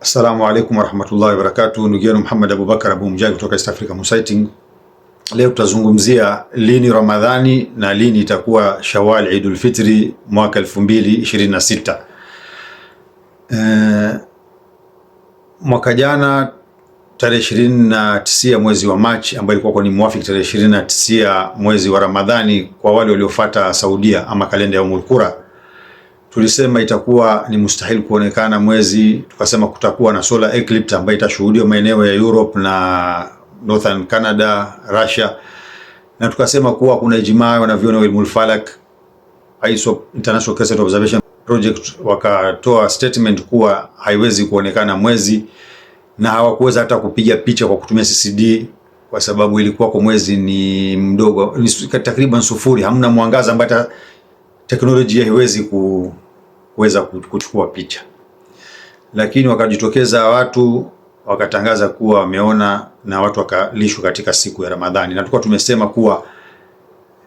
Assalamu alaikum warahmatullahi wabarakatuh. Ndugu yenu Muhammad Abubakar Abu Mujahid kutoka East Africa Sighting. Leo tutazungumzia lini Ramadhani na lini itakuwa Shawwal Eidul Fitri mwaka 2026. Mwaka jana tarehe 29 mwezi wa Machi, ambayo ilikuwa ni muafiki tarehe 29 mwezi wa Ramadhani kwa wale waliofuata Saudia ama kalenda ya Ummul Qura, tulisema itakuwa ni mustahil kuonekana mwezi. Tukasema kutakuwa na solar eclipse ambayo itashuhudiwa maeneo ya Europe na Northern Canada, Russia, na tukasema kuwa kuna ijmaa wanavyona Ilmul Falak, ISO International Crescent Observation Project, wakatoa statement kuwa haiwezi kuonekana mwezi, na hawakuweza hata kupiga picha kwa kutumia CCD kwa sababu ilikuwa kwa mwezi ni mdogo, ni takriban sufuri, hamna mwangaza ambaye teknolojia haiwezi kuweza kuchukua picha. Lakini wakajitokeza watu wakatangaza kuwa wameona, na watu wakalishwa katika siku ya Ramadhani, na tulikuwa tumesema kuwa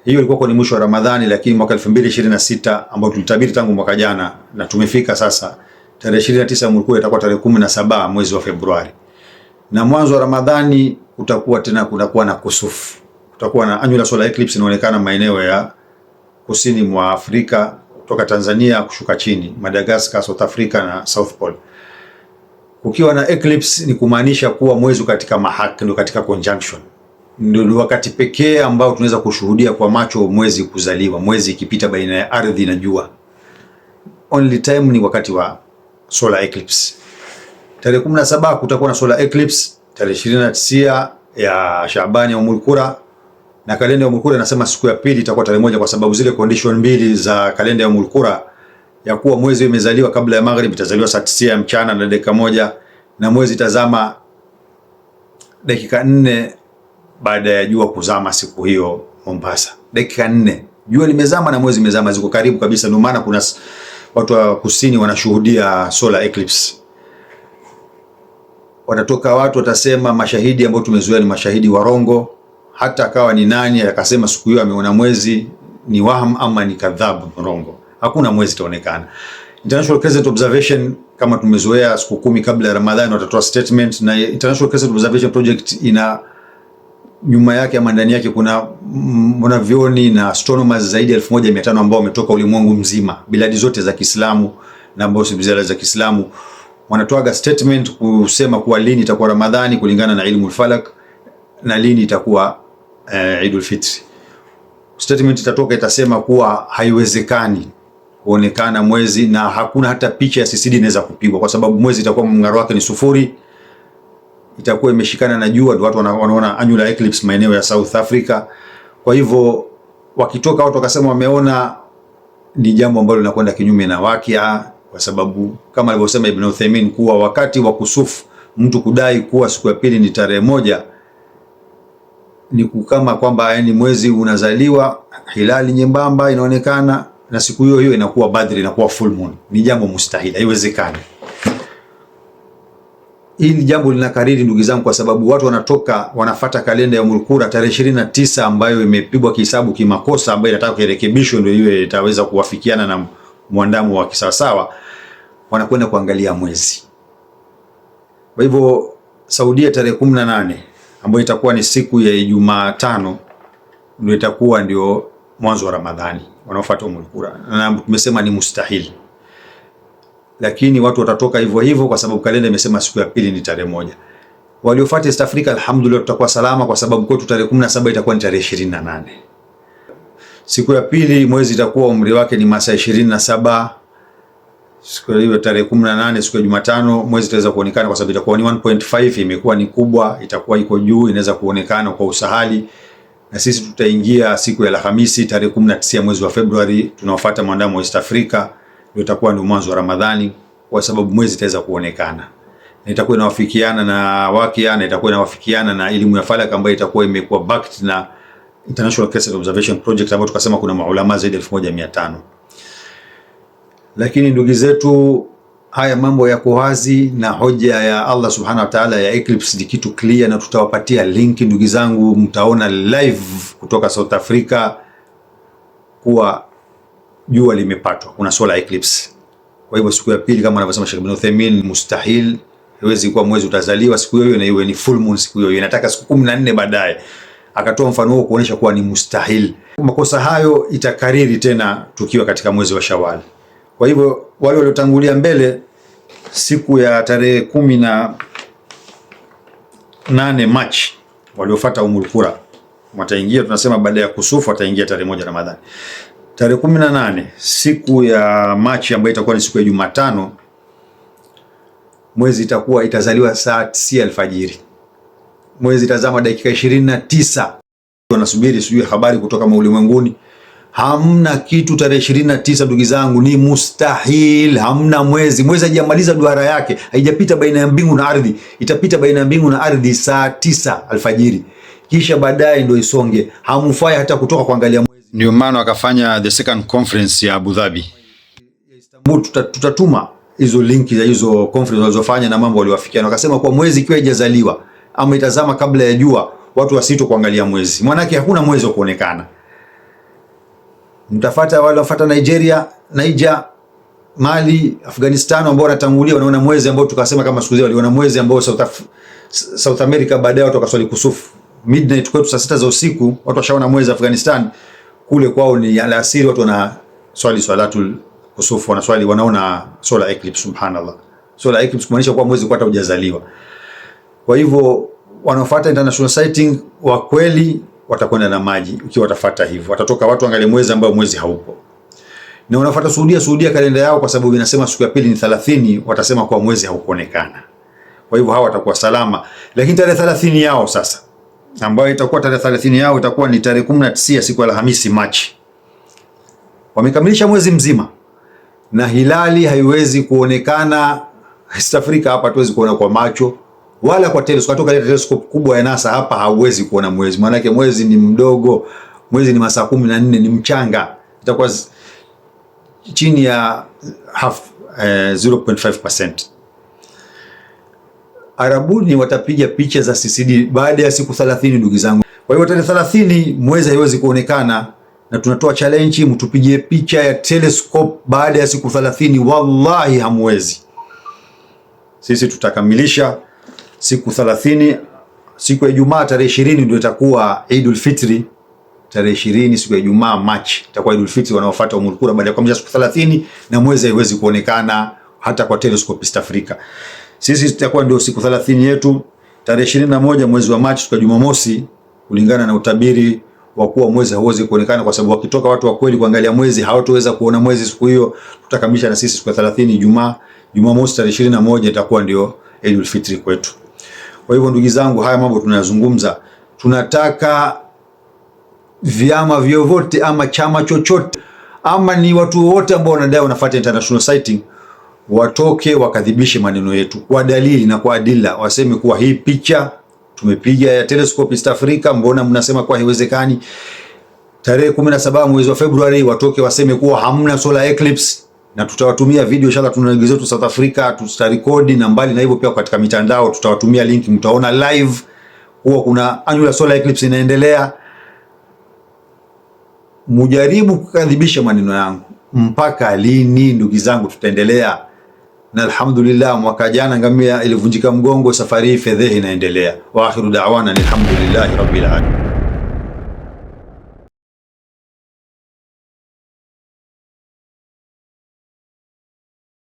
hiyo ilikuwa ni mwisho wa Ramadhani, lakini mwaka 2026 ambao tulitabiri tangu mwaka jana, na tumefika sasa tarehe 29 Ummul Qura itakuwa tarehe 17 mwezi wa Februari, na mwanzo wa Ramadhani utakuwa tena kunakuwa na kusufu, kutakuwa na annular solar eclipse inaonekana maeneo ya kusini mwa Afrika kutoka Tanzania kushuka chini, Madagascar, South Africa na South Pole. Kukiwa na eclipse ni kumaanisha kuwa mwezi katika mahak, ndio katika conjunction, ndio wakati pekee ambao tunaweza kushuhudia kwa macho mwezi kuzaliwa, mwezi ikipita baina ya ardhi na jua. Only time ni wakati wa solar eclipse. Tarehe 17 kutakuwa na solar eclipse, tarehe 29 ya Shaabani ya Ummul Qura, na kalenda ya Ummul Qura inasema siku ya pili itakuwa tarehe 1 kwa sababu zile condition mbili za kalenda ya Ummul Qura ya kuwa mwezi umezaliwa kabla ya maghrib, itazaliwa saa 9 ya mchana na dakika 1, na mwezi tazama dakika 4 baada ya jua kuzama siku hiyo Mombasa. Dakika 4 jua limezama na mwezi umezama, ziko karibu kabisa. Ndio maana kuna watu wa kusini wanashuhudia solar eclipse. Watatoka watu watasema mashahidi ambao tumezoea ni mashahidi warongo, hata akawa ni nani akasema siku hiyo ameona mwezi, ni waham ama ni kadhabu rongo. Hakuna mwezi itaonekana. International Crescent Observation kama tumezoea siku 10 kabla ya Ramadhani watatoa statement, na International Crescent Observation Project ina nyuma yake ama ndani yake kuna wanavyoni na astronomers zaidi ya 1500 ambao wametoka ulimwengu mzima, biladi zote za Kiislamu na ambao si biladi za Kiislamu, wanatoa statement kusema kuwa lini itakuwa Ramadhani kulingana na Ilmul Falak na lini itakuwa Eidul Fitri. Statement itatoka itasema kuwa haiwezekani kuonekana mwezi, na hakuna hata picha ya CCD inaweza kupigwa kwa sababu mwezi itakuwa mng'aro wake ni sufuri, itakuwa imeshikana na jua. Watu wanaona annular eclipse maeneo ya South Africa. Kwa hivyo wakitoka watu wakasema wameona, ni jambo ambalo linakwenda kinyume na wakia, kwa sababu kama alivyosema Ibn Uthaymeen kuwa wakati wa kusufu mtu kudai kuwa siku ya pili ni tarehe 1 ni kama kwamba yani mwezi unazaliwa, hilali nyembamba inaonekana na siku hiyo hiyo inakuwa Badri, inakuwa full moon. Ni jambo mustahili, haiwezekani. Hili jambo linakariri ndugu zangu, kwa sababu watu wanatoka wanafata kalenda ya Ummul Qura tarehe 29 ambayo imepigwa kihesabu kimakosa, ambayo inataka kurekebishwa ndio iwe itaweza kuwafikiana na mwandamo wa kisawasawa, wanakwenda kuangalia mwezi. Kwa hivyo Saudia tarehe 18 ambayo itakuwa ni siku ya Jumatano ndio itakuwa ndio mwanzo wa Ramadhani wanaofuata Ummul Qura, na tumesema ni mustahili, lakini watu watatoka hivyo hivyo kwa sababu kalenda imesema siku ya pili ni tarehe 1. Waliofuata East Africa alhamdulillah tutakuwa salama, kwa sababu kwetu tarehe 17 itakuwa ni tarehe 28. Siku ya pili mwezi itakuwa umri wake ni masaa 27. Siku hiyo tarehe 18 siku ya Jumatano mwezi itaweza kuonekana kwa sababu itakuwa ni 1.5, imekuwa ni kubwa, itakuwa iko juu, inaweza kuonekana kwa usahali. Na sisi tutaingia siku ya Alhamisi tarehe 19 mwezi wa Februari, tunaofuata mwandamo wa East Africa, ndio itakuwa ndio mwanzo wa Ramadhani, kwa sababu mwezi itaweza kuonekana na itakuwa inawafikiana na wakia, na itakuwa inawafikiana na elimu ya falak ambayo itakuwa imekuwa backed na International Crescent Observation Project, ambayo tukasema kuna maulama zaidi ya 1500. Lakini ndugu zetu, haya mambo yako wazi, na hoja ya Allah subhanahu wa ta'ala ya eclipse ni kitu clear, na tutawapatia link ndugu zangu, mtaona live kutoka South Africa kuwa jua limepatwa, kuna solar eclipse. Kwa hivyo siku ya pili kama anavyosema Sheikh Ibn Uthaymeen mustahil haiwezi kuwa mwezi utazaliwa siku hiyo na iwe ni full moon siku hiyo, inataka siku 14 baadaye. Akatoa mfano huo kuonesha kuwa ni mustahil. Makosa hayo itakariri tena tukiwa katika mwezi wa Shawwal. Kwa hivyo wale waliotangulia mbele siku ya tarehe 18 Machi waliofuata Qura wataingia, tunasema baada ya kusufu wataingia tarehe 1 Ramadhani. Tarehe 18 siku ya Machi ambayo itakuwa ni siku ya Jumatano, mwezi itazaliwa saa 9 alfajiri. Mwezi itazama dakika 29. Wanasubiri sijui habari kutoka ulimwenguni. Hamna kitu tarehe 29 ndugu zangu, ni mustahil. Hamna mwezi. Mwezi hajamaliza duara yake, haijapita baina ya mbingu na ardhi. Itapita baina ya mbingu na ardhi saa 9 alfajiri, kisha baadaye ndio isonge. Hamfai hata kutoka kuangalia mwezi. Ndio maana wakafanya the second conference ya Abu Dhabi. Istanbul tutatuma hizo linki za hizo conference walizofanya na mambo waliowafikiana. Wakasema kwa mwezi ikiwa haijazaliwa ama itazama kabla ya jua, watu wasito kuangalia mwezi. Maana hakuna mwezi wa kuonekana. Mtafuata wale wafuata Nigeria, Niger, Mali, Afghanistan ambao wanatangulia wanaona mwezi ambao tukasema kama siku zile waliona mwezi ambao South America baadaye watu wakaswali kusufu. Midnight kwetu saa 6 za usiku watu washaona mwezi Afghanistan, kule kwao ni alasiri watu wana swali swalatul kusufu, wanaswali wanaona solar eclipse. Subhanallah. Solar eclipse kumaanisha kwa mwezi hata hujazaliwa. Kwa hivyo wanafuata international sighting wa kweli watakwenda na maji. Ukiwa watafuata hivyo, watatoka watu angalie mwezi ambao mwezi haupo. Na wanafuata Saudia kalenda yao kwa sababu inasema siku ya pili ni 30, watasema kwa mwezi haukuonekana. Kwa hivyo hawa watakuwa salama. Lakini tarehe 30 yao sasa, ambayo itakuwa tarehe 30 yao itakuwa ni tarehe 19 siku ya Alhamisi Machi. Wamekamilisha mwezi mzima na hilali haiwezi kuonekana. East Africa hapa tuwezi kuona kwa macho wala kwa telescope. Kutoka ile telescope kubwa ya NASA hapa hauwezi kuona mwezi. Maana yake mwezi ni mdogo. Mwezi ni masaa 14, ni mchanga. Itakuwa chini ya 0.5%. Arabuni watapiga picha za CCD baada ya siku 30 ndugu zangu. Kwa hiyo tarehe 30 mwezi haiwezi kuonekana, na tunatoa challenge mtupigie picha ya telescope baada ya siku 30. Wallahi hamwezi. Sisi tutakamilisha siku 30. Siku ya Ijumaa tarehe 20 ndio itakuwa Eidul Fitri. Tarehe 20 siku ya Ijumaa Machi itakuwa Eidul Fitri, wanaofuata Qura baada ya kukamilisha siku 30 na mwezi haiwezi kuonekana hata kwa telescope East Africa. Sisi tutakuwa ndio siku 30 yetu. Tarehe 21 mwezi wa Machi siku ya Jumamosi, kulingana na utabiri wa kuwa mwezi hauwezi kuonekana kwa sababu wakitoka watu wa kweli kuangalia mwezi hawataweza kuona mwezi siku hiyo. Tutakamilisha na sisi siku ya 30 Jumamosi tarehe 21 itakuwa ndio Eidul Fitri kwetu. Kwa hivyo ndugu zangu, haya mambo tunayazungumza, tunataka vyama vyovyote ama chama chochote ama ni watu wote ambao wanadai wanafuata international sighting watoke wakadhibishe maneno yetu kwa dalili na kwa adila. Waseme kuwa hii picha tumepiga ya telescope East Africa, mbona mnasema kwa haiwezekani? Tarehe 17 mwezi wa Februari watoke waseme kuwa hamna solar eclipse, na tutawatumia video inshallah. Tunaingiza tu South Africa, tutarekodi, na mbali na hivyo pia katika mitandao tutawatumia link, mtaona live huwa kuna annual solar eclipse inaendelea. Mujaribu kukadhibisha maneno yangu. Mpaka lini ndugu zangu tutaendelea? Na alhamdulillah, mwaka jana ngamia ilivunjika mgongo, safari hii fedheha inaendelea. Wa akhiru da'wana alhamdulillahi rabbil alamin.